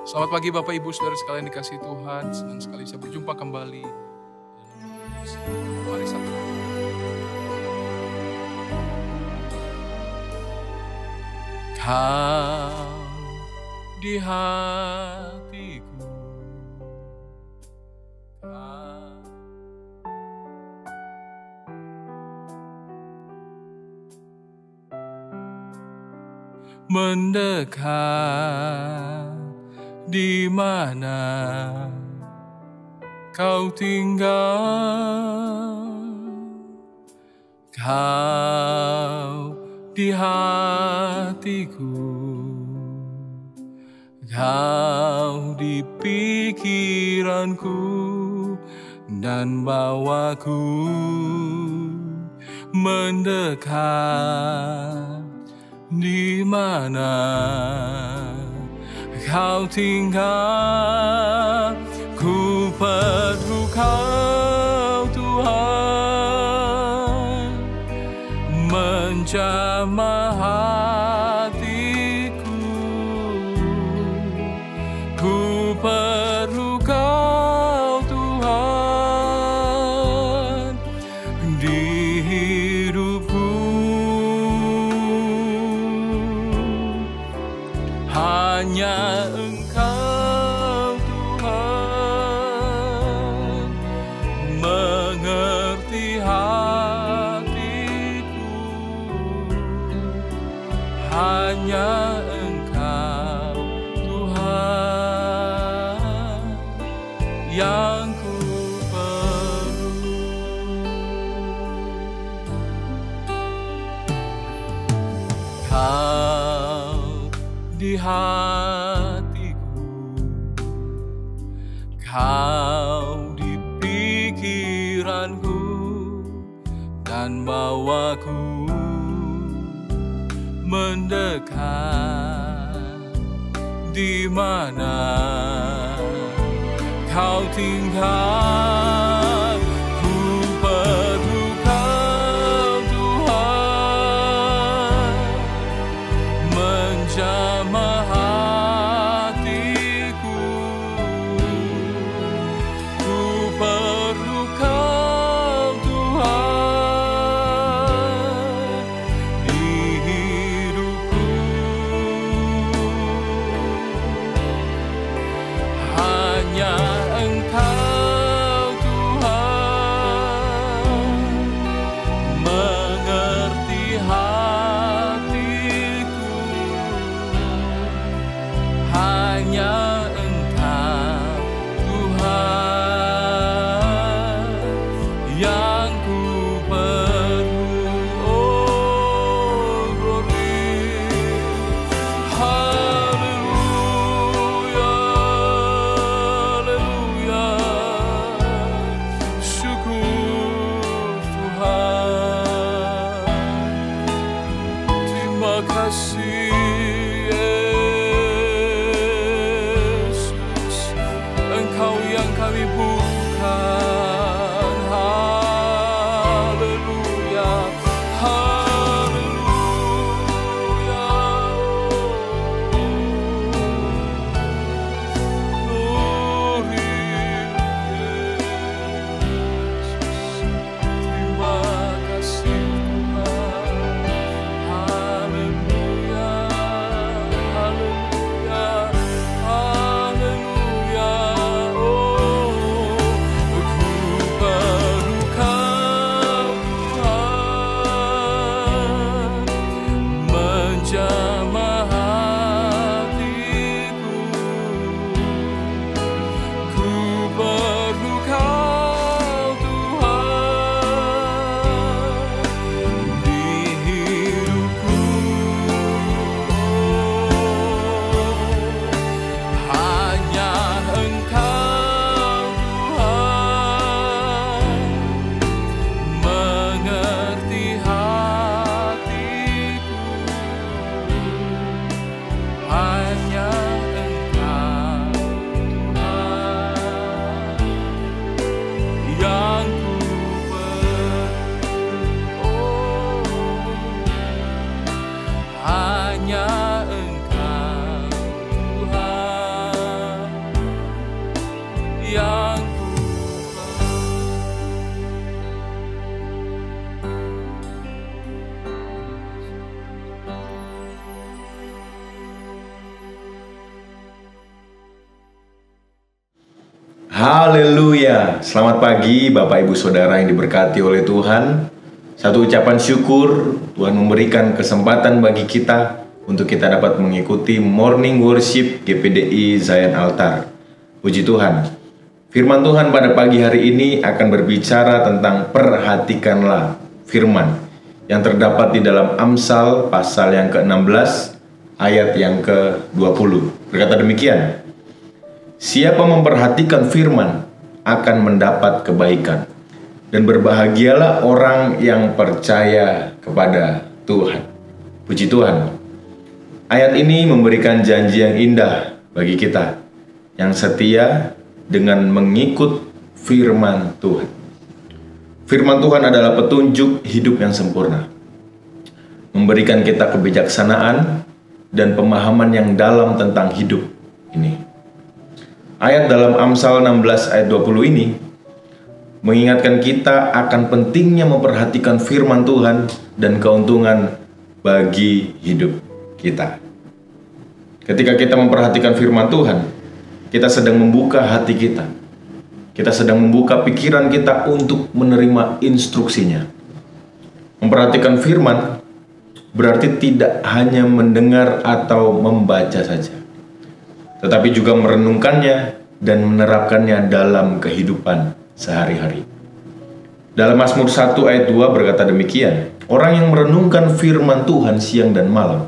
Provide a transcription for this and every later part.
Selamat pagi Bapak Ibu Saudara sekalian dikasihi Tuhan. Senang sekali bisa berjumpa kembali. Mari satu. Kau di hatiku, mendekat. Di mana kau tinggal, kau di hatiku, kau di pikiranku dan bawaku, mendekat di mana kau tinggal, ku perlu kau Tuhan, menjamah hatiku, ku perlu kau Tuhan, di hidupku, hanya Engkau Tuhan mengerti hatiku, hanya Engkau Tuhan yang ku perlu. Kau di hatiku, kau di pikiranku dan bawaku, mendekat di mana kau tinggal, ku perlu kau Tuhan, menjamah hatiku, ku perlu kau Tuhan, di hidupku, hanya Engkau Tuhan mengerti hatiku, hanya Engkau Tuhan yang ku perlu. Oh glory, haleluya, haleluya, syukur Tuhan, terima kasih. Haleluya. Selamat pagi Bapak Ibu Saudara yang diberkati oleh Tuhan. Satu ucapan syukur, Tuhan memberikan kesempatan bagi kita untuk kita dapat mengikuti morning worship GPDI Zion Altar. Puji Tuhan. Firman Tuhan pada pagi hari ini akan berbicara tentang perhatikanlah firman yang terdapat di dalam Amsal pasal yang ke-16 ayat yang ke-20. Berkata demikian, siapa memperhatikan firman akan mendapat kebaikan, dan berbahagialah orang yang percaya kepada Tuhan. Puji Tuhan. Ayat ini memberikan janji yang indah bagi kita yang setia dengan mengikut firman Tuhan. Firman Tuhan adalah petunjuk hidup yang sempurna, memberikan kita kebijaksanaan dan pemahaman yang dalam tentang hidup ini. Ayat dalam Amsal 16 ayat 20 ini mengingatkan kita akan pentingnya memperhatikan firman Tuhan dan keuntungan bagi hidup kita. Ketika kita memperhatikan firman Tuhan, kita sedang membuka hati kita. Kita sedang membuka pikiran kita untuk menerima instruksinya. Memperhatikan firman berarti tidak hanya mendengar atau membaca saja, tetapi juga merenungkannya dan menerapkannya dalam kehidupan sehari-hari. Dalam Mazmur 1 ayat 2 berkata demikian, orang yang merenungkan firman Tuhan siang dan malam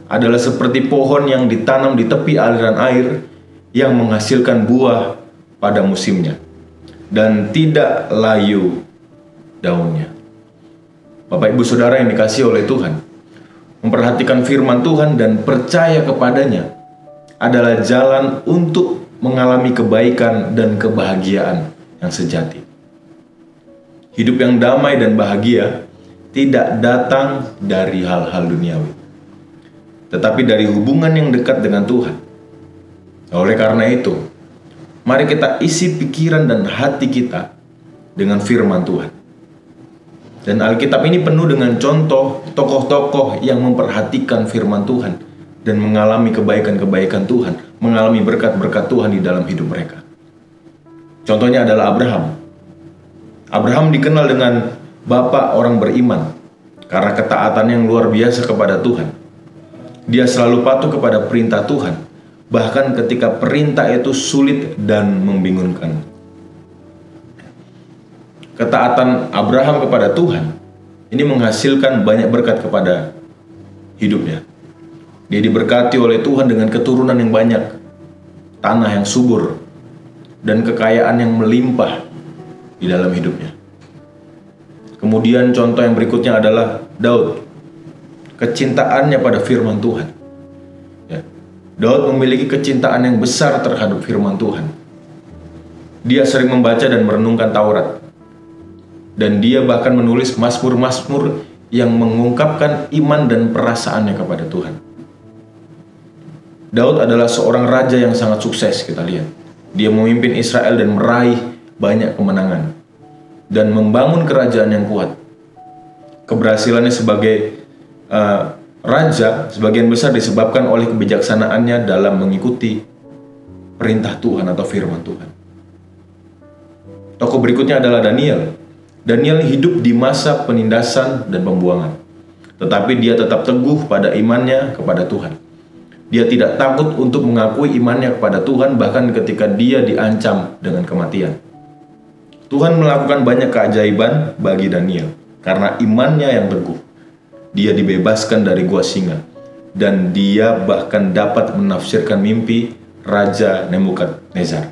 adalah seperti pohon yang ditanam di tepi aliran air yang menghasilkan buah pada musimnya dan tidak layu daunnya. Bapak Ibu Saudara yang dikasihi oleh Tuhan, memperhatikan firman Tuhan dan percaya kepadanya adalah jalan untuk mengalami kebaikan dan kebahagiaan yang sejati. Hidup yang damai dan bahagia tidak datang dari hal-hal duniawi, tetapi dari hubungan yang dekat dengan Tuhan. Oleh karena itu, mari kita isi pikiran dan hati kita dengan firman Tuhan. Dan Alkitab ini penuh dengan contoh tokoh-tokoh yang memperhatikan firman Tuhan dan mengalami kebaikan-kebaikan Tuhan, mengalami berkat-berkat Tuhan di dalam hidup mereka. Contohnya adalah Abraham. Abraham dikenal dengan bapak orang beriman karena ketaatan yang luar biasa kepada Tuhan. Dia selalu patuh kepada perintah Tuhan, bahkan ketika perintah itu sulit dan membingungkan. Ketaatan Abraham kepada Tuhan ini menghasilkan banyak berkat kepada hidupnya. Dia diberkati oleh Tuhan dengan keturunan yang banyak, tanah yang subur, dan kekayaan yang melimpah di dalam hidupnya. Kemudian contoh yang berikutnya adalah Daud. Kecintaannya pada firman Tuhan. Ya. Daud memiliki kecintaan yang besar terhadap firman Tuhan. Dia sering membaca dan merenungkan Taurat. Dan dia bahkan menulis mazmur-mazmur yang mengungkapkan iman dan perasaannya kepada Tuhan. Daud adalah seorang raja yang sangat sukses, kita lihat. Dia memimpin Israel dan meraih banyak kemenangan dan membangun kerajaan yang kuat. Keberhasilannya sebagai raja sebagian besar disebabkan oleh kebijaksanaannya dalam mengikuti perintah Tuhan atau firman Tuhan. Tokoh berikutnya adalah Daniel. Daniel hidup di masa penindasan dan pembuangan, tetapi dia tetap teguh pada imannya kepada Tuhan. Dia tidak takut untuk mengakui imannya kepada Tuhan bahkan ketika dia diancam dengan kematian. Tuhan melakukan banyak keajaiban bagi Daniel karena imannya yang teguh. Dia dibebaskan dari gua singa dan dia bahkan dapat menafsirkan mimpi Raja Nebukadnezar.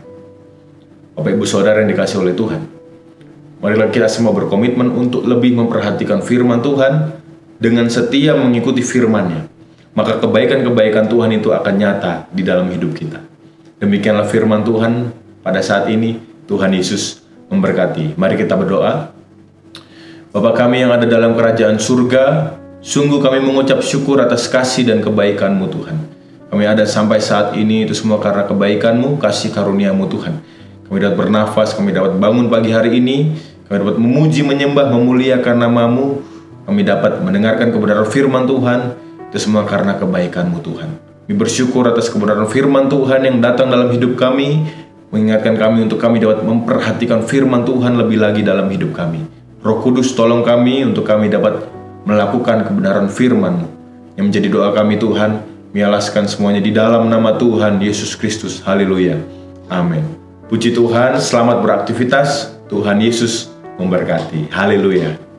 Bapak Ibu Saudara yang dikasihi oleh Tuhan, marilah kita semua berkomitmen untuk lebih memperhatikan firman Tuhan dengan setia mengikuti firman-Nya. Maka kebaikan-kebaikan Tuhan itu akan nyata di dalam hidup kita. Demikianlah firman Tuhan pada saat ini. Tuhan Yesus memberkati. Mari kita berdoa. Bapa kami yang ada dalam kerajaan surga, sungguh kami mengucap syukur atas kasih dan kebaikan-Mu Tuhan. Kami ada sampai saat ini itu semua karena kebaikan-Mu, kasih karunia-Mu Tuhan. Kami dapat bernafas, kami dapat bangun pagi hari ini, kami dapat memuji, menyembah, memuliakan nama-Mu. Kami dapat mendengarkan kebenaran firman Tuhan. Itu semua karena kebaikan-Mu Tuhan. Kami bersyukur atas kebenaran firman Tuhan yang datang dalam hidup kami, mengingatkan kami untuk kami dapat memperhatikan firman Tuhan lebih lagi dalam hidup kami. Roh Kudus, tolong kami untuk kami dapat melakukan kebenaran firman. Yang menjadi doa kami Tuhan, mialaskan semuanya di dalam nama Tuhan Yesus Kristus. Haleluya. Amin. Puji Tuhan, selamat beraktivitas. Tuhan Yesus memberkati. Haleluya.